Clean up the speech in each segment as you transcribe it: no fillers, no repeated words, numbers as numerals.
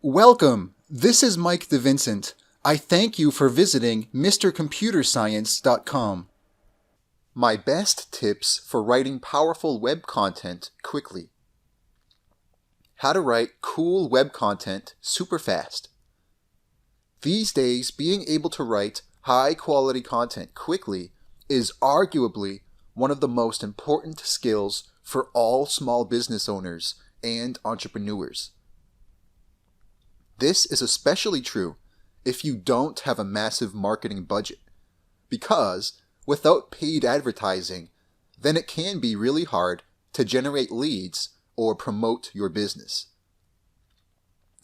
Welcome! This is Mike DeVincent. I thank you for visiting MrComputerScience.com. My best tips for writing powerful web content quickly. How to write cool web content super fast. These days, being able to write high-quality content quickly is arguably one of the most important skills for all small business owners and entrepreneurs. This is especially true if you don't have a massive marketing budget, because without paid advertising, then it can be really hard to generate leads or promote your business.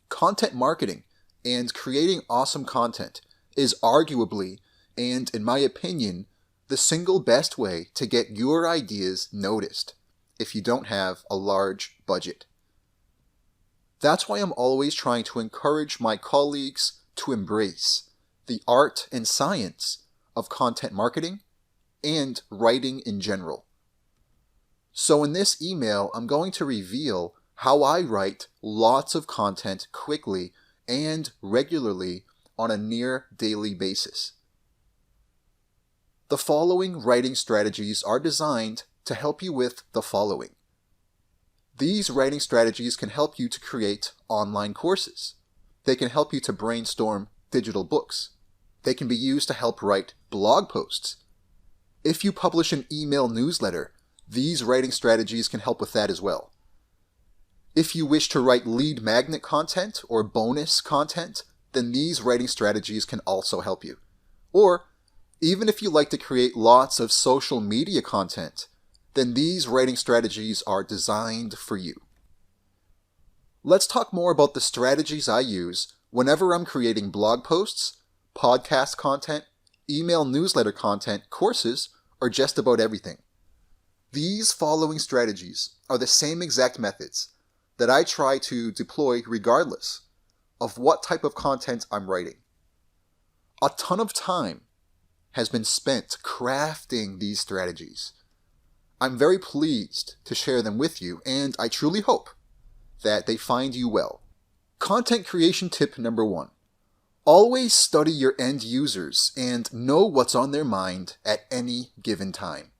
Content marketing and creating awesome content is arguably, and in my opinion, the single best way to get your ideas noticed if you don't have a large budget. That's why I'm always trying to encourage my colleagues to embrace the art and science of content marketing and writing in general. So in this email, I'm going to reveal how I write lots of content quickly and regularly on a near daily basis. The following writing strategies are designed to help you with the following. These writing strategies can help you to create online courses. They can help you to brainstorm digital books. They can be used to help write blog posts. If you publish an email newsletter, these writing strategies can help with that as well. If you wish to write lead magnet content or bonus content, then these writing strategies can also help you. Or even if you like to create lots of social media content, then these writing strategies are designed for you. Let's talk more about the strategies I use whenever I'm creating blog posts, podcast content, email newsletter content, courses, or just about everything. These following strategies are the same exact methods that I try to deploy regardless of what type of content I'm writing. A ton of time has been spent crafting these strategies. I'm very pleased to share them with you, and I truly hope that they find you well. Content creation tip number 1. Always study your end users and know what's on their mind at any given time.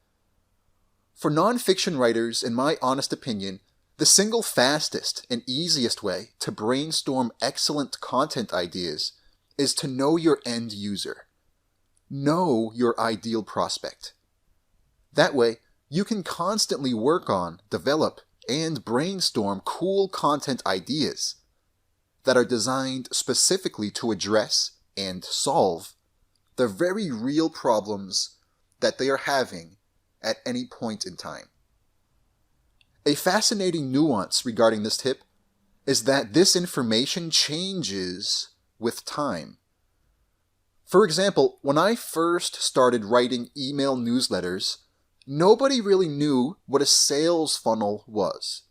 For nonfiction writers, in my honest opinion, the single fastest and easiest way to brainstorm excellent content ideas is to know your end user. Know your ideal prospect. That way, you can constantly work on, develop, and brainstorm cool content ideas that are designed specifically to address and solve the very real problems that they are having at any point in time. A fascinating nuance regarding this tip is that this information changes with time. For example, when I first started writing email newsletters, nobody really knew what a sales funnel was.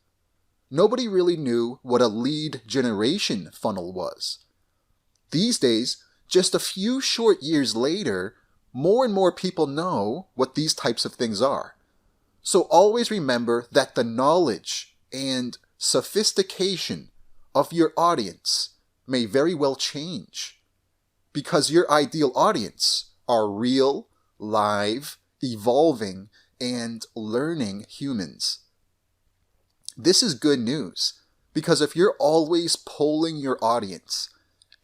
Nobody really knew what a lead generation funnel was. These days, just a few short years later, more and more people know what these types of things are. So always remember that the knowledge and sophistication of your audience may very well change, because your ideal audience are real, live, evolving, and learning humans. This is good news, because if you're always polling your audience,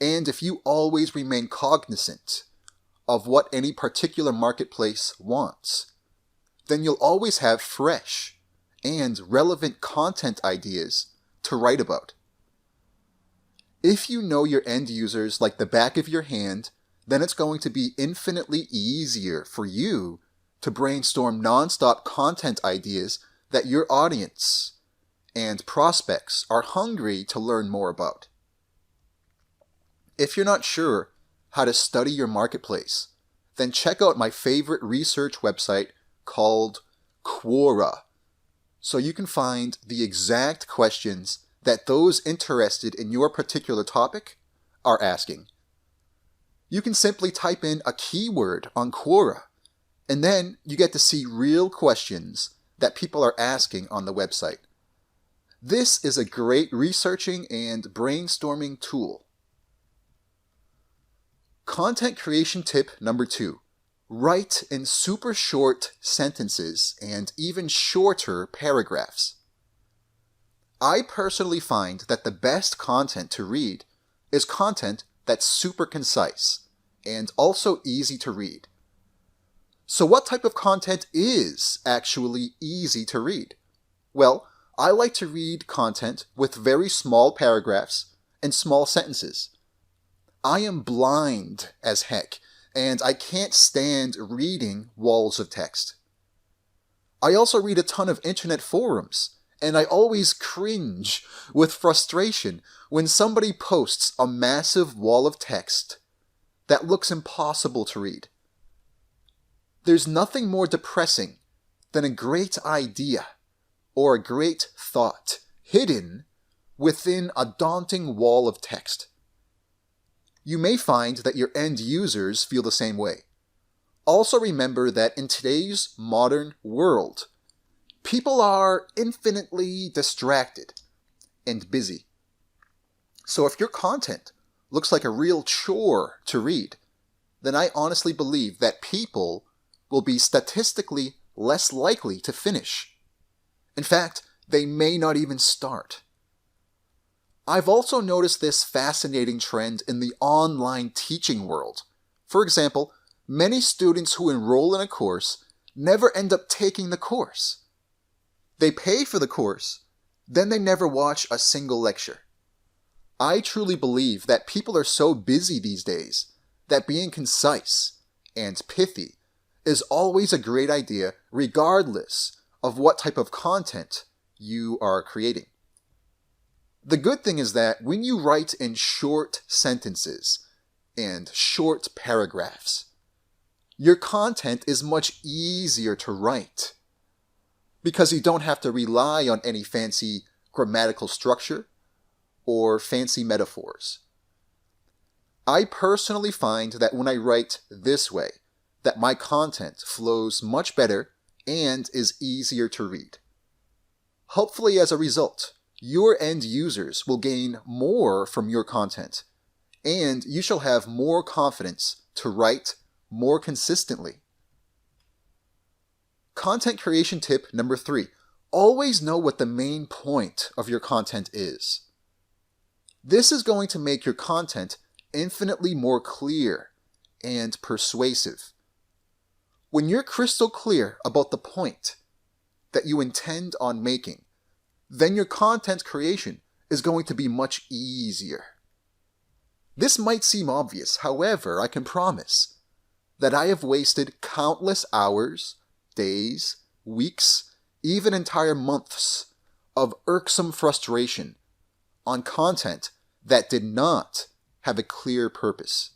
and if you always remain cognizant of what any particular marketplace wants, then you'll always have fresh and relevant content ideas to write about. If you know your end users like the back of your hand, then it's going to be infinitely easier for you to brainstorm nonstop content ideas that your audience and prospects are hungry to learn more about. If you're not sure how to study your marketplace, then check out my favorite research website called Quora, so you can find the exact questions that those interested in your particular topic are asking. You can simply type in a keyword on Quora, and then you get to see real questions that people are asking on the website. This is a great researching and brainstorming tool. Content creation tip number 2. Write in super short sentences and even shorter paragraphs. I personally find that the best content to read is content that's super concise and also easy to read. So what type of content is actually easy to read? Well, I like to read content with very small paragraphs and small sentences. I am blind as heck, and I can't stand reading walls of text. I also read a ton of internet forums, and I always cringe with frustration when somebody posts a massive wall of text that looks impossible to read. There's nothing more depressing than a great idea or a great thought hidden within a daunting wall of text. You may find that your end users feel the same way. Also remember that in today's modern world, people are infinitely distracted and busy. So if your content looks like a real chore to read, then I honestly believe that people will be statistically less likely to finish. In fact, they may not even start. I've also noticed this fascinating trend in the online teaching world. For example, many students who enroll in a course never end up taking the course. They pay for the course, then they never watch a single lecture. I truly believe that people are so busy these days that being concise and pithy is always a great idea regardless of what type of content you are creating. The good thing is that when you write in short sentences and short paragraphs, your content is much easier to write because you don't have to rely on any fancy grammatical structure or fancy metaphors. I personally find that when I write this way, that my content flows much better and is easier to read. Hopefully, as a result, your end users will gain more from your content, and you shall have more confidence to write more consistently. Content creation tip number 3. Always know what the main point of your content is. This is going to make your content infinitely more clear and persuasive. When you're crystal clear about the point that you intend on making, then your content creation is going to be much easier. This might seem obvious, however, I can promise that I have wasted countless hours, days, weeks, even entire months of irksome frustration on content that did not have a clear purpose.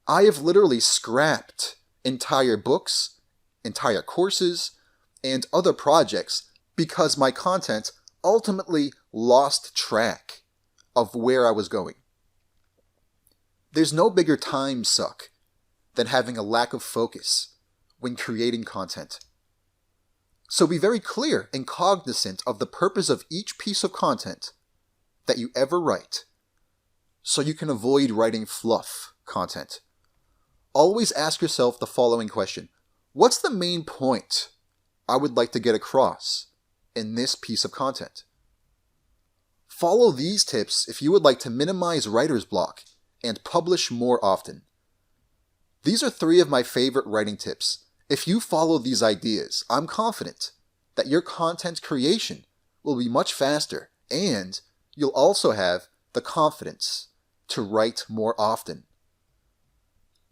I have literally scrapped entire books, entire courses, and other projects because my content ultimately lost track of where I was going. There's no bigger time suck than having a lack of focus when creating content. So be very clear and cognizant of the purpose of each piece of content that you ever write, so you can avoid writing fluff content. Always ask yourself the following question: what's the main point I would like to get across in this piece of content? Follow these tips if you would like to minimize writer's block and publish more often. These are 3 of my favorite writing tips. If you follow these ideas, I'm confident that your content creation will be much faster, and you'll also have the confidence to write more often.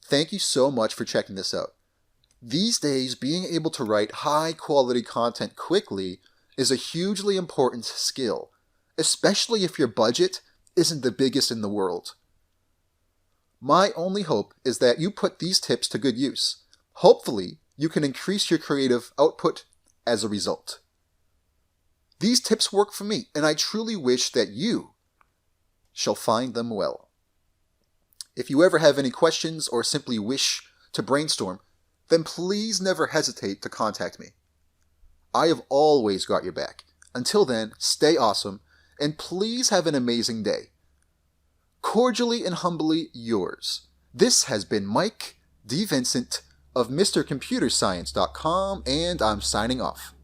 Thank you so much for checking this out. These days, being able to write high-quality content quickly is a hugely important skill, especially if your budget isn't the biggest in the world. My only hope is that you put these tips to good use. Hopefully, you can increase your creative output as a result. These tips work for me, and I truly wish that you shall find them well. If you ever have any questions or simply wish to brainstorm, then please never hesitate to contact me. I have always got your back. Until then, stay awesome, and please have an amazing day. Cordially and humbly yours. This has been Mike D. Vincent of MrComputerscience.com, and I'm signing off.